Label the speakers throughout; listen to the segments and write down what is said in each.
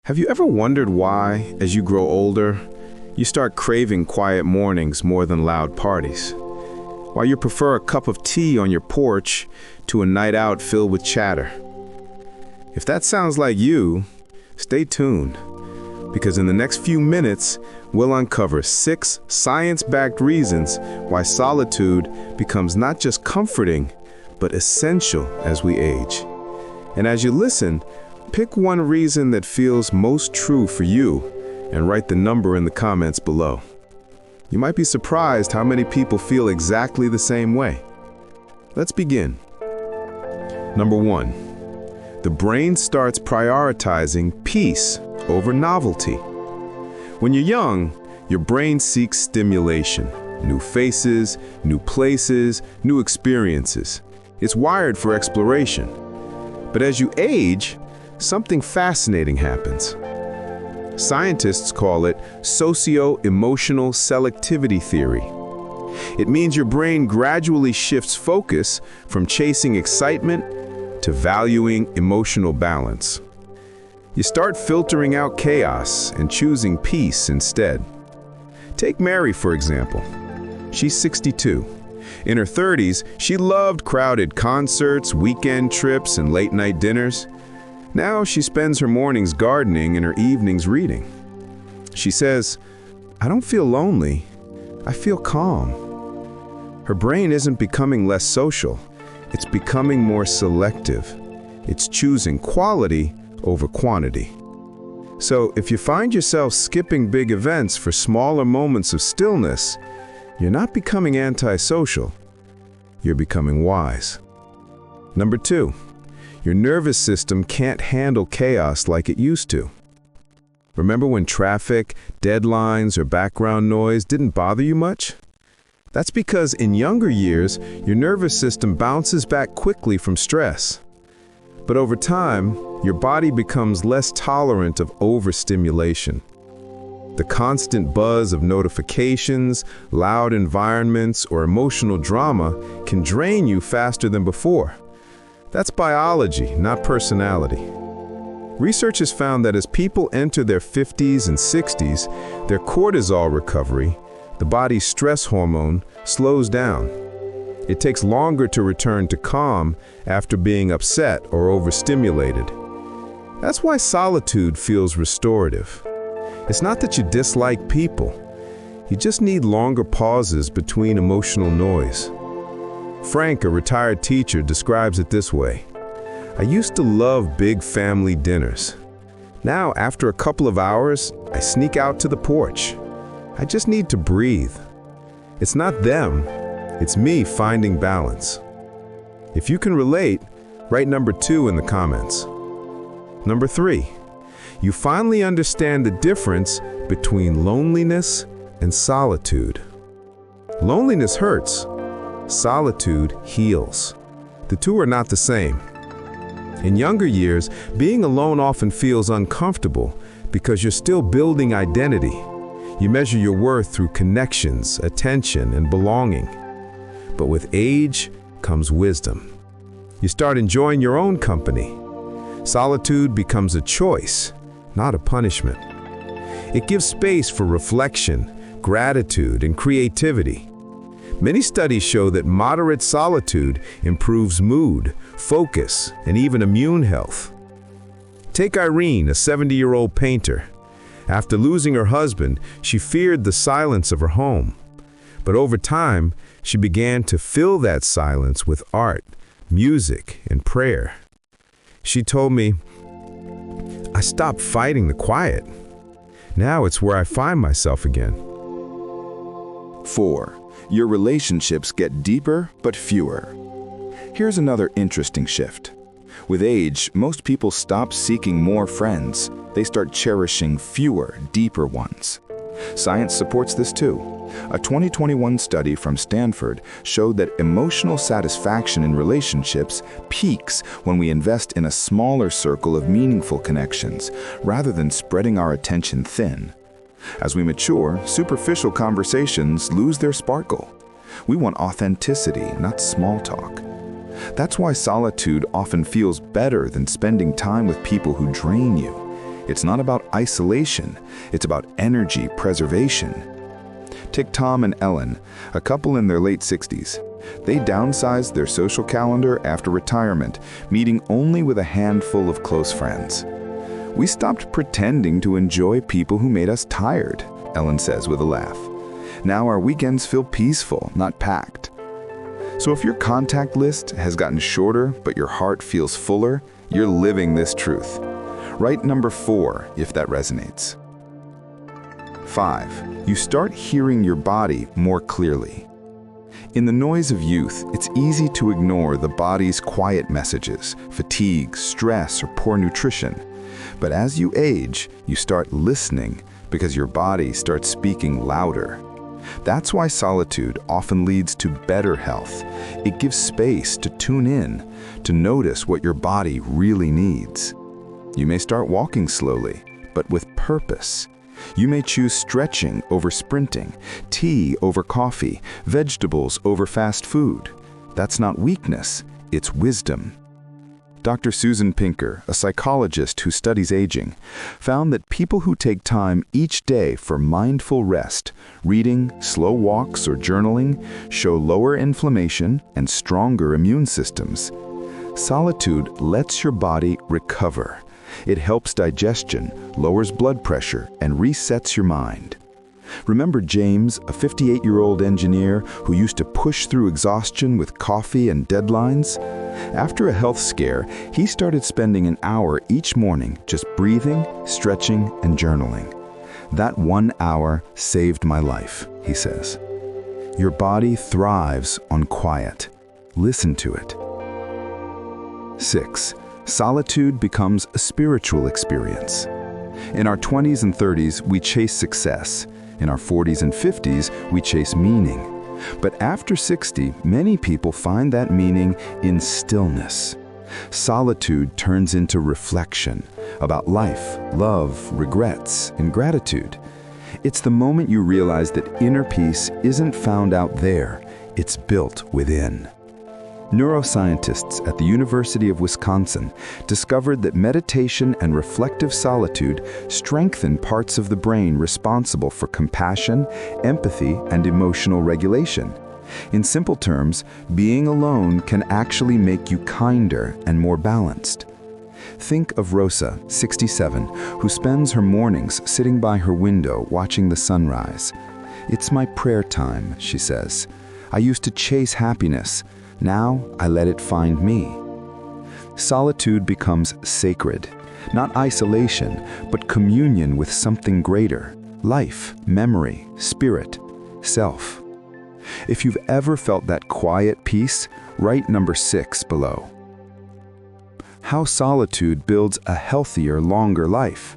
Speaker 1: Have you ever wondered why, as you grow older, you start craving quiet mornings more than loud parties? Why you prefer a cup of tea on your porch to a night out filled with chatter? If that sounds like you, stay tuned, because in the next few minutes, we'll uncover 6 science-backed reasons why solitude becomes not just comforting, but essential as we age. And as you listen, pick one reason that feels most true for you and write the number in the comments below. You might be surprised how many people feel exactly the same way. Let's begin. Number 1, the brain starts prioritizing peace over novelty. When you're young, your brain seeks stimulation, new faces, new places, new experiences. It's wired for exploration. But as you age, something fascinating happens. Scientists call it socio-emotional selectivity theory. It means your brain gradually shifts focus from chasing excitement to valuing emotional balance. You start filtering out chaos and choosing peace instead. Take Mary, for example. She's 62. In her 30s, she loved crowded concerts, weekend trips, and late-night dinners. Now she spends her mornings gardening and her evenings reading. She says, "I don't feel lonely, I feel calm." Her brain isn't becoming less social, it's becoming more selective. It's choosing quality over quantity. So if you find yourself skipping big events for smaller moments of stillness, you're not becoming antisocial, you're becoming wise. Number 2, your nervous system can't handle chaos like it used to. Remember when traffic, deadlines, or background noise didn't bother you much? That's because in younger years, your nervous system bounces back quickly from stress. But over time, your body becomes less tolerant of overstimulation. The constant buzz of notifications, loud environments, or emotional drama can drain you faster than before. That's biology, not personality. Research has found that as people enter their 50s and 60s, their cortisol recovery, the body's stress hormone, slows down. It takes longer to return to calm after being upset or overstimulated. That's why solitude feels restorative. It's not that you dislike people. You just need longer pauses between emotional noise. Frank, a retired teacher, describes it this way: "I used to love big family dinners. Now, after a couple of hours, I sneak out to the porch. I just need to breathe. It's not them, it's me finding balance." If you can relate, write number 2 in the comments. Number 3, you finally understand the difference between loneliness and solitude. Loneliness hurts. Solitude heals. The two are not the same. In younger years, being alone often feels uncomfortable because you're still building identity. You measure your worth through connections, attention, and belonging. But with age comes wisdom. You start enjoying your own company. Solitude becomes a choice, not a punishment. It gives space for reflection, gratitude, and creativity. Many studies show that moderate solitude improves mood, focus, and even immune health. Take Irene, a 70-year-old painter. After losing her husband, she feared the silence of her home. But over time, she began to fill that silence with art, music, and prayer. She told me, "I stopped fighting the quiet. Now it's where I find myself again."
Speaker 2: 4. Your relationships get deeper but fewer. Here's another interesting shift. With age, most people stop seeking more friends. They start cherishing fewer, deeper ones. Science supports this too. A 2021 study from Stanford showed that emotional satisfaction in relationships peaks when we invest in a smaller circle of meaningful connections, rather than spreading our attention thin. As we mature, superficial conversations lose their sparkle. We want authenticity, not small talk. That's why solitude often feels better than spending time with people who drain you. It's not about isolation, it's about energy preservation. Take Tom and Ellen, a couple in their late 60s. They downsized their social calendar after retirement, meeting only with a handful of close friends. "We stopped pretending to enjoy people who made us tired," Ellen says with a laugh. "Now our weekends feel peaceful, not packed." So if your contact list has gotten shorter, but your heart feels fuller, you're living this truth. Write number 4 if that resonates. 5. You start hearing your body more clearly. In the noise of youth, it's easy to ignore the body's quiet messages, fatigue, stress, or poor nutrition. But as you age, you start listening because your body starts speaking louder. That's why solitude often leads to better health. It gives space to tune in, to notice what your body really needs. You may start walking slowly, but with purpose. You may choose stretching over sprinting, tea over coffee, vegetables over fast food. That's not weakness, it's wisdom. Dr. Susan Pinker, a psychologist who studies aging, found that people who take time each day for mindful rest, reading, slow walks, or journaling, show lower inflammation and stronger immune systems. Solitude lets your body recover. It helps digestion, lowers blood pressure, and resets your mind. Remember James, a 58-year-old engineer who used to push through exhaustion with coffee and deadlines? After a health scare, he started spending an hour each morning just breathing, stretching, and journaling. "That 1 hour saved my life," he says. Your body thrives on quiet. Listen to it. 6. Solitude becomes a spiritual experience. In our 20s and 30s, we chase success. In our 40s and 50s, we chase meaning. But after 60, many people find that meaning in stillness. Solitude turns into reflection about life, love, regrets, and gratitude. It's the moment you realize that inner peace isn't found out there, it's built within. Neuroscientists at the University of Wisconsin discovered that meditation and reflective solitude strengthen parts of the brain responsible for compassion, empathy, and emotional regulation. In simple terms, being alone can actually make you kinder and more balanced. Think of Rosa, 67, who spends her mornings sitting by her window watching the sunrise. "It's my prayer time," she says. "I used to chase happiness. Now I let it find me." Solitude becomes sacred, not isolation, but communion with something greater: life, memory, spirit, self. If you've ever felt that quiet peace, write number 6 below. How solitude builds a healthier, longer life.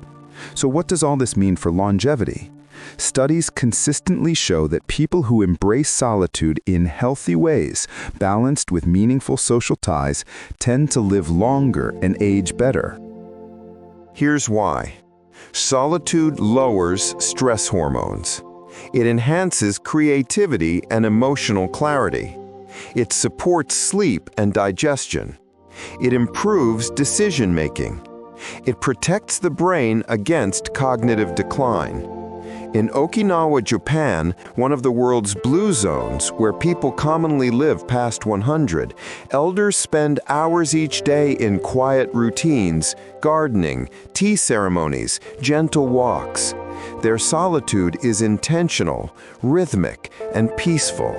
Speaker 2: So what does all this mean for longevity? Studies consistently show that people who embrace solitude in healthy ways, balanced with meaningful social ties, tend to live longer and age better.
Speaker 3: Here's why. Solitude lowers stress hormones. It enhances creativity and emotional clarity. It supports sleep and digestion. It improves decision-making. It protects the brain against cognitive decline. In Okinawa, Japan, one of the world's blue zones where people commonly live past 100, elders spend hours each day in quiet routines, gardening, tea ceremonies, gentle walks. Their solitude is intentional, rhythmic, and peaceful.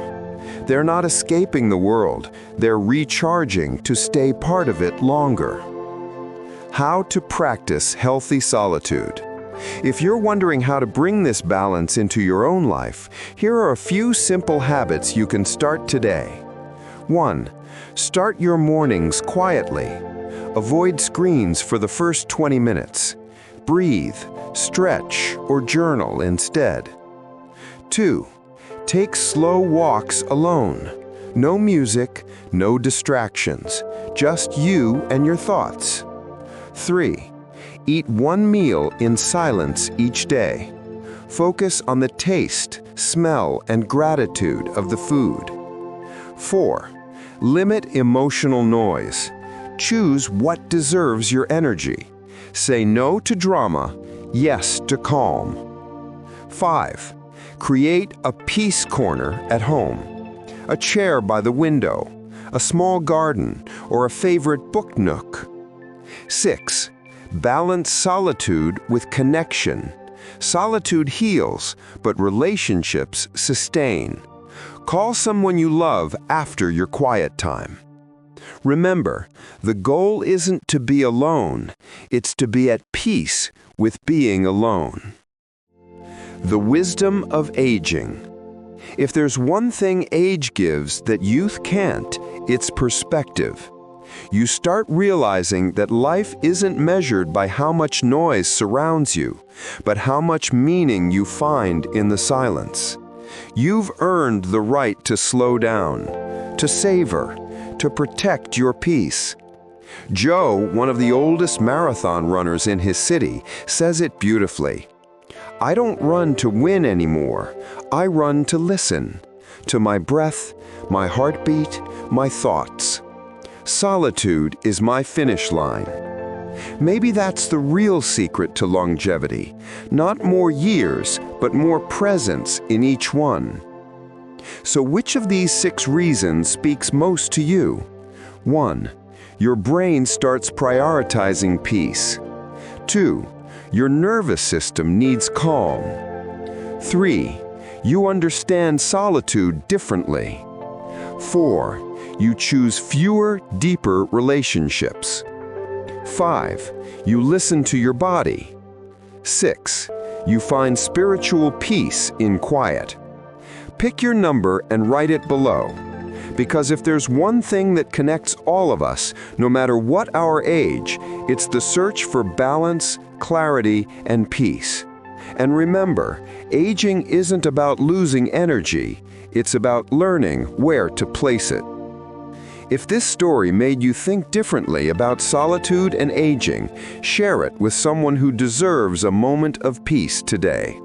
Speaker 3: They're not escaping the world, they're recharging to stay part of it longer. How to practice healthy solitude. If you're wondering how to bring this balance into your own life, here are a few simple habits you can start today. 1. Start your mornings quietly. Avoid screens for the first 20 minutes. Breathe, stretch, or journal instead. 2. Take slow walks alone. No music, no distractions, just you and your thoughts. 3. Eat one meal in silence each day. Focus on the taste, smell, and gratitude of the food. 4. Limit emotional noise. Choose what deserves your energy. Say no to drama, yes to calm. 5. Create a peace corner at home. A chair by the window, a small garden, or a favorite book nook. 6. Balance solitude with connection. Solitude heals, but relationships sustain. Call someone you love after your quiet time. Remember, the goal isn't to be alone, it's to be at peace with being alone. The wisdom of aging. If there's one thing age gives that youth can't, it's perspective. You start realizing that life isn't measured by how much noise surrounds you, but how much meaning you find in the silence. You've earned the right to slow down, to savor, to protect your peace. Joe, one of the oldest marathon runners in his city, says it beautifully. I don't run to win anymore. I run to listen, to my breath, my heartbeat, my thoughts. Solitude is my finish line. Maybe that's the real secret to longevity. Not more years, but more presence in each one. So which of these 6 reasons speaks most to you? 1. Your brain starts prioritizing peace. 2. Your nervous system needs calm. 3. You understand solitude differently. 4. You choose fewer, deeper relationships. 5. You listen to your body. 6. You find spiritual peace in quiet. Pick your number and write it below. Because if there's one thing that connects all of us, no matter what our age, it's the search for balance, clarity, and peace. And remember, aging isn't about losing energy, it's about learning where to place it. If this story made you think differently about solitude and aging, share it with someone who deserves a moment of peace today.